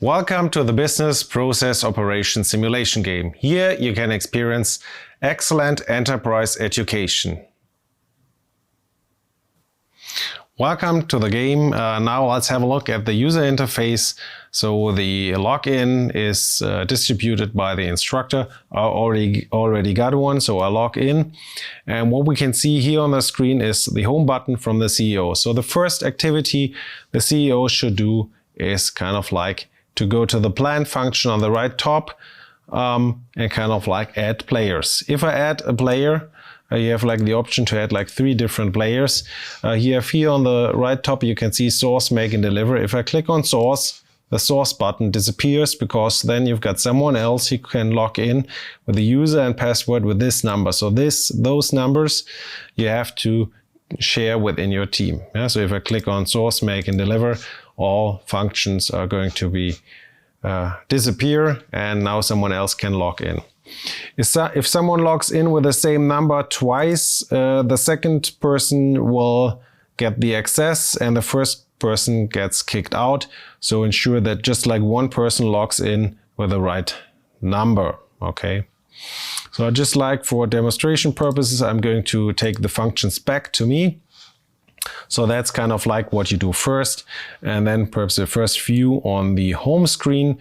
Welcome to the Business Process Operation Simulation game. Here you can experience excellent enterprise education. Welcome to the game. Now let's have a look at the user interface. So the login is distributed by the instructor. I already got one, so I log in. And what we can see here on the screen is the home button from the CEO. So the first activity the CEO should do is kind of like to go to the plan function on the right top and kind of like add players. If I add a player, you have like the option to add like 3 different players. Here on the right top you can see source, make and deliver. If I click on source, the source button disappears because then you've got someone else who can log in with the user and password with this number. So those numbers you have to share within your team. So if I click on source, make and deliver, all functions are going to be disappear, and now someone else can log in. If someone logs in with the same number twice, the second person will get the access and the first person gets kicked out. So ensure that just like one person logs in with the right number. Okay. So just like for demonstration purposes, I'm going to take the functions back to me. So that's kind of like what you do first, and then perhaps the first view on the home screen.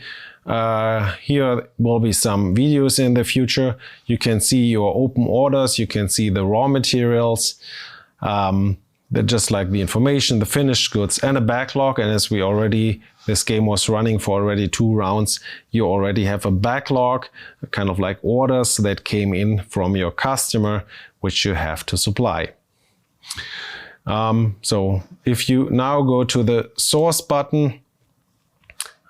Here will be some videos in the future. You can see your open orders, you can see the raw materials, just like the information, the finished goods and a backlog. And as this game was running for already 2 rounds, you already have a backlog, kind of like orders that came in from your customer, which you have to supply. So if you now go to the source button,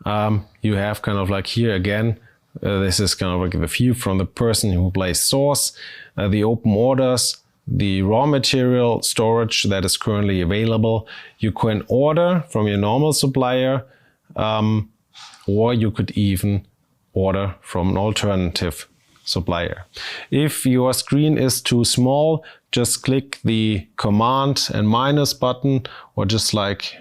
you have kind of like here again, this is kind of like the view from the person who plays source, the open orders, the raw material storage that is currently available. You can order from your normal supplier, or you could even order from an alternative supplier. If your screen is too small, just click the command and minus button, or just like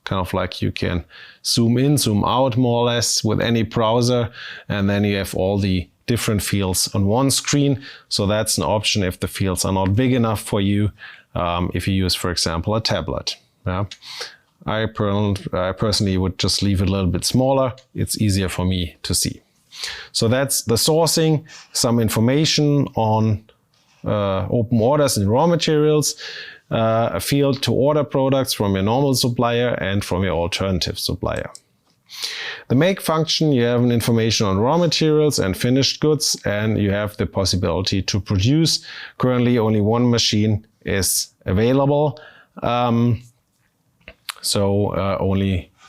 kind of like you can zoom in, zoom out more or less with any browser, and then you have all the different fields on one screen. So that's an option if the fields are not big enough for you, if you use, for example, a tablet. I personally would just leave it a little bit smaller. It's easier for me to see. So that's the sourcing, some information on open orders and raw materials, a field to order products from your normal supplier and from your alternative supplier. The make function, you have information on raw materials and finished goods, and you have the possibility to produce. Currently only one machine is available, only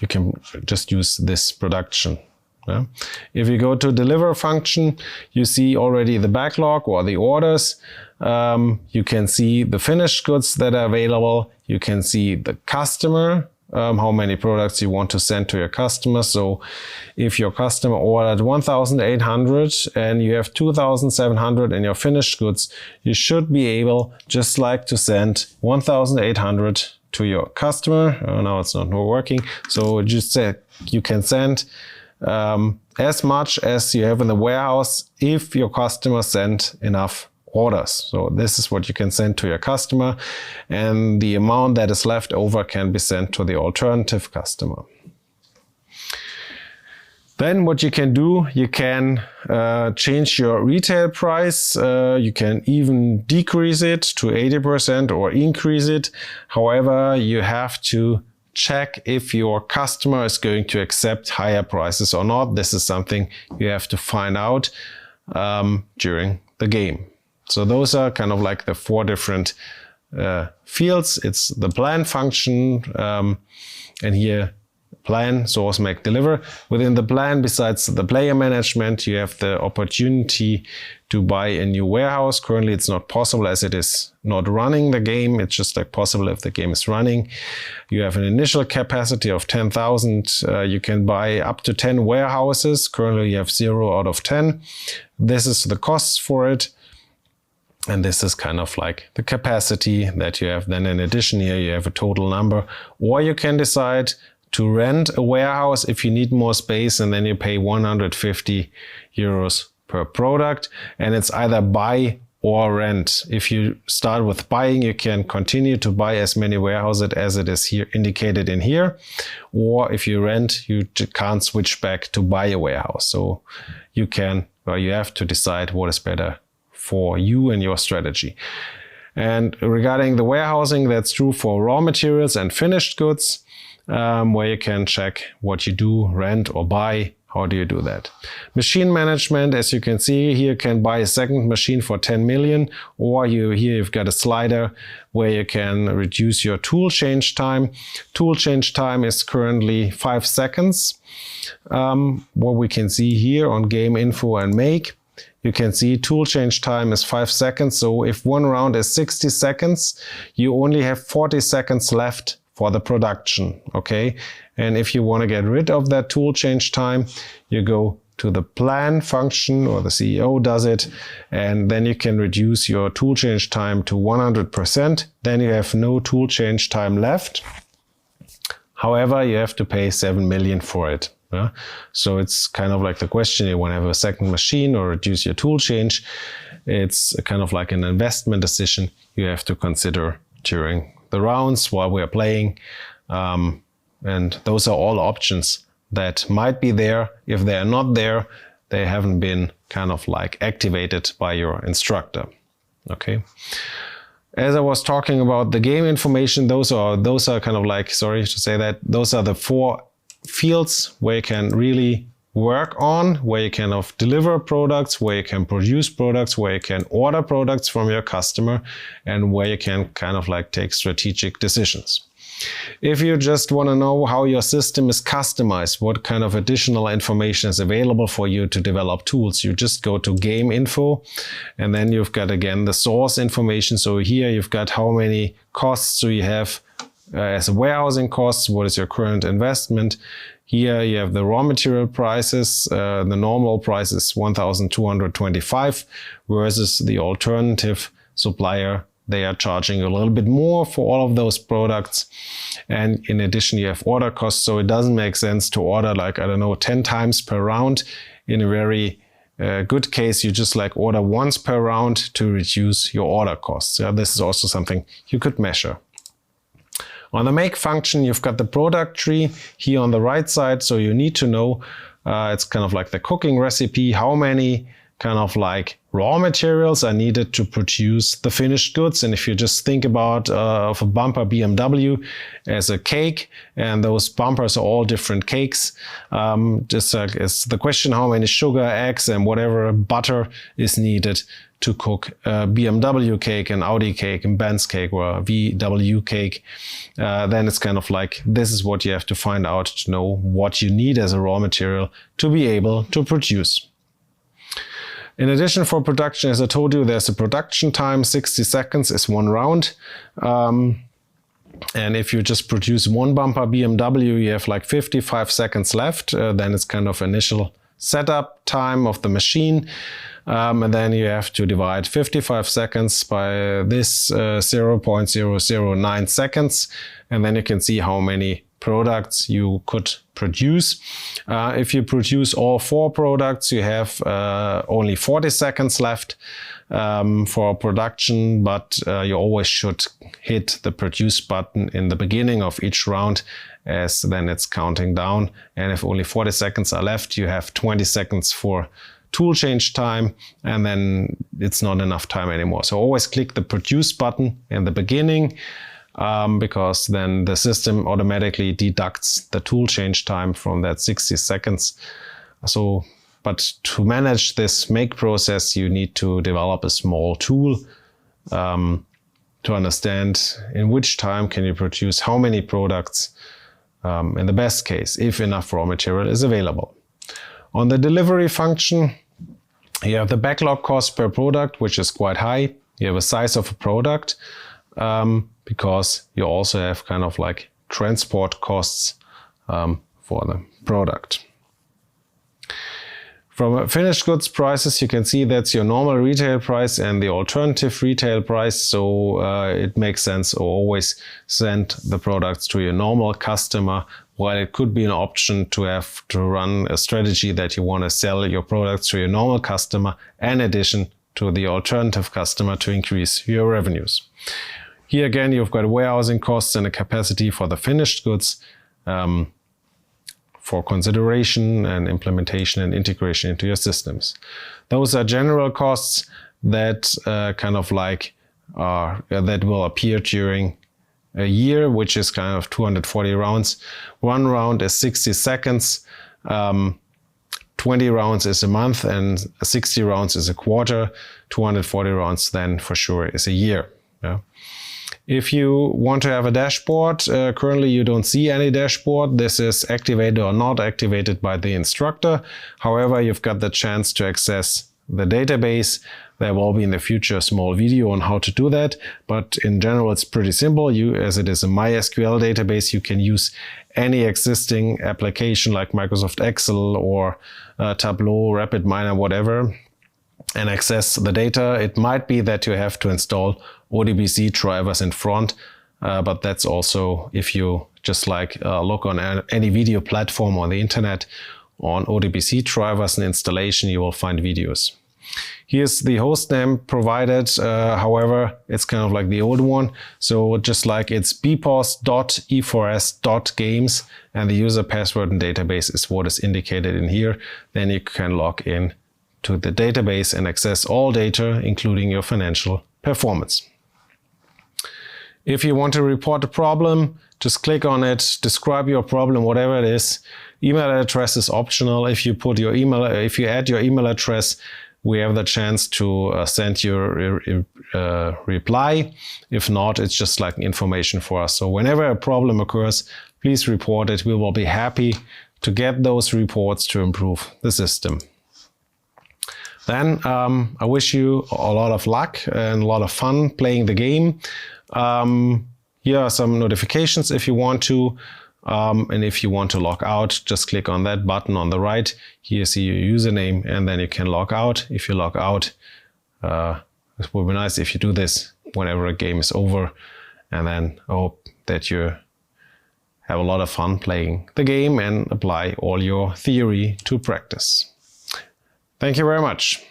you can just use this production. If you go to deliver function, you see already the backlog or the orders. You can see the finished goods that are available. You can see the customer, how many products you want to send to your customer. So if your customer ordered 1,800 and you have 2,700 in your finished goods, you should be able just like to send 1,800 to your customer. Now it's not working. So just say you can send as much as you have in the warehouse if your customer sent enough orders. So this is what you can send to your customer, and the amount that is left over can be sent to the alternative customer. Then what you can do, you can change your retail price. You can even decrease it to 80% or increase it. However, you have to check if your customer is going to accept higher prices or not. This is something you have to find out during the game. So those are kind of like the 4 different fields. It's the plan function, and here plan, source, make, deliver. Within the plan, besides the player management, you have the opportunity to buy a new warehouse. Currently it's not possible as it is not running the game. It's just like possible if the game is running. You have an initial capacity of 10,000. You can buy up to 10 warehouses. Currently you have 0 out of 10. This is the costs for it. And this is kind of like the capacity that you have. Then in addition here, you have a total number, or you can decide to rent a warehouse if you need more space, and then you pay 150 euros per product, and it's either buy or rent. If you start with buying, you can continue to buy as many warehouses as it is here indicated in here, or if you rent, you can't switch back to buy a warehouse. So you can, or you have to decide what is better for you and your strategy. And regarding the warehousing, that's true for raw materials and finished goods, where you can check what you do, rent or buy. How do you do that? Machine management, as you can see here, you can buy a second machine for 10 million, or here you've got a slider where you can reduce your tool change time. Tool change time is currently 5 seconds. What we can see here on game info and make, you can see tool change time is 5 seconds. So if one round is 60 seconds, you only have 40 seconds left for the production, okay? And if you want to get rid of that tool change time, you go to the plan function, or the CEO does it, and then you can reduce your tool change time to 100%. Then you have no tool change time left. However, you have to pay 7 million for it. So it's kind of like the question, you want to have a second machine or reduce your tool change. It's kind of like an investment decision you have to consider during the rounds while we are playing. And those are all options that might be there. If they are not there, they haven't been kind of like activated by your instructor. Okay. As I was talking about the game information, those are kind of like, sorry to say that, those are the 4 fields where you can really work on, where you can deliver products, where you can produce products, where you can order products from your customer, and where you can kind of like take strategic decisions. If you just want to know how your system is customized, what kind of additional information is available for you to develop tools, you just go to game info, and then you've got again the source information. So here you've got how many costs do you have as warehousing costs, what is your current investment. Here you have the raw material prices. The normal price is 1,225 versus the alternative supplier. They are charging a little bit more for all of those products. And in addition, you have order costs. So it doesn't make sense to order like, I don't know, 10 times per round. In a very good case, you just like order once per round to reduce your order costs. Yeah, this is also something you could measure. On the make function, you've got the product tree here on the right side. So you need to know, it's kind of like the cooking recipe, how many kind of like raw materials are needed to produce the finished goods. And if you just think about of a bumper BMW as a cake, and those bumpers are all different cakes, just like it's the question how many sugar, eggs, and whatever butter is needed to cook a BMW cake, an Audi cake, and Benz cake, or a VW cake. Then it's kind of like, this is what you have to find out to know what you need as a raw material to be able to produce. In addition, for production, as I told you, there's a production time, 60 seconds is one round. And if you just produce one bumper BMW, you have like 55 seconds left. Then it's kind of initial setup time of the machine. And then you have to divide 55 seconds by this 0.009 seconds. And then you can see how many products you could produce. If you produce all 4 products, you have only 40 seconds left for production, but you always should hit the produce button in the beginning of each round, as then it's counting down. And if only 40 seconds are left, you have 20 seconds for tool change time, and then it's not enough time anymore. So always click the produce button in the beginning, because then the system automatically deducts the tool change time from that 60 seconds. So, but to manage this make process, you need to develop a small tool to understand in which time can you produce how many products in the best case, if enough raw material is available. On the delivery function, you have the backlog cost per product, which is quite high. You have a size of a product, because you also have kind of like transport costs for the product. From finished goods prices, you can see that's your normal retail price and the alternative retail price. So it makes sense to always send the products to your normal customer, while it could be an option to have to run a strategy that you want to sell your products to your normal customer in addition to the alternative customer to increase your revenues. Here again, you've got warehousing costs and a capacity for the finished goods for consideration and implementation and integration into your systems. Those are general costs that that will appear during a year, which is kind of 240 rounds. One round is 60 seconds, 20 rounds is a month, and 60 rounds is a quarter. 240 rounds then for sure is a year. Yeah. If you want to have a dashboard, currently you don't see any dashboard. This is activated or not activated by the instructor. However, you've got the chance to access the database. There will be in the future a small video on how to do that, but in general it's pretty simple. As it is a MySQL database, you can use any existing application like Microsoft Excel or Tableau, RapidMiner, whatever, and access the data. It might be that you have to install ODBC drivers in front, but that's also if you just look on any video platform on the internet on ODBC drivers and installation, you will find videos. Here's the host name provided, however, it's kind of like the old one. So just like it's bpos.e4s.games and the user password and database is what is indicated in here. Then you can log in to the database and access all data, including your financial performance. If you want to report a problem, just click on it, describe your problem, whatever it is. Email address is optional. If you add your email address, we have the chance to send you a reply. If not, it's just like information for us. So whenever a problem occurs, please report it. We will be happy to get those reports to improve the system. Then I wish you a lot of luck and a lot of fun playing the game. Here are some notifications if you want to. And if you want to log out, just click on that button on the right. Here see your username and then you can log out. If you log out, it would be nice if you do this whenever a game is over. And then I hope that you have a lot of fun playing the game and apply all your theory to practice. Thank you very much.